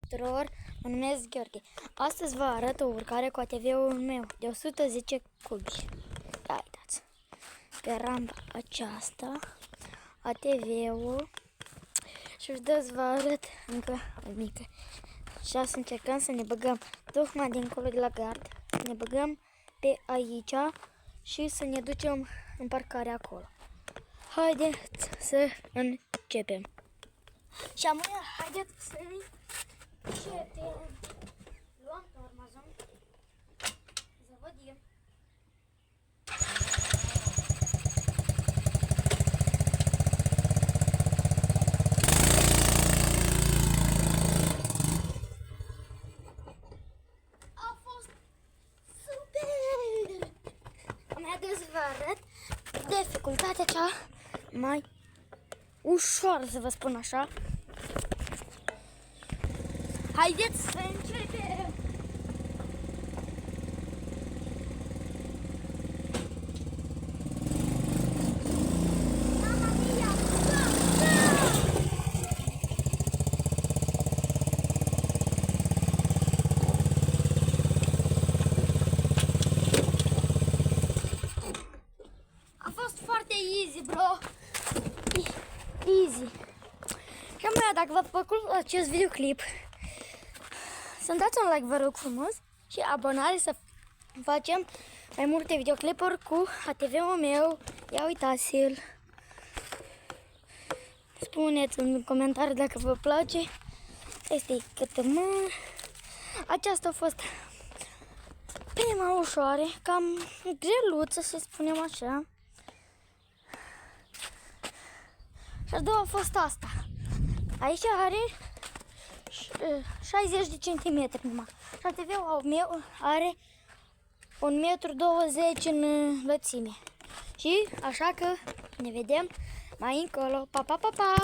tuturor, mă numesc Gheorghe. Astăzi vă arăt o urcare cu ATV-ul meu de 110 cubi. Da, uitați. Pe rampa aceasta, ATV-ul. Și vă arăt încă o mică. Și să încercăm să ne băgăm tocmai dincolo de la gard. Ne băgăm pe aici și să ne ducem în parcare acolo. Haideți să începem. Și acum haideți să începem. Luăm tormozul. Заводим. A fost super! Haideți să vă arăt dificultatea cea mai ușor, să vă spun așa. Haideți să începem! Mama mia! A fost foarte easy, bro! Easy! Și acum, dacă v-a plăcut acest videoclip, să-mi dați un like, vă rog frumos, și abonare să facem mai multe videoclipuri cu ATV-ul meu. Ia uitați-l! Spuneți în comentarii dacă vă place. Este cât mă. Aceasta a fost prima ușoare, cam greluță, să spunem așa. Și a doua a fost asta. Aici are 60 de centimetri numai. Și ATV-ul meu are 1,20 m în lățime. Și așa că ne vedem mai încolo. Pa, pa, pa, pa!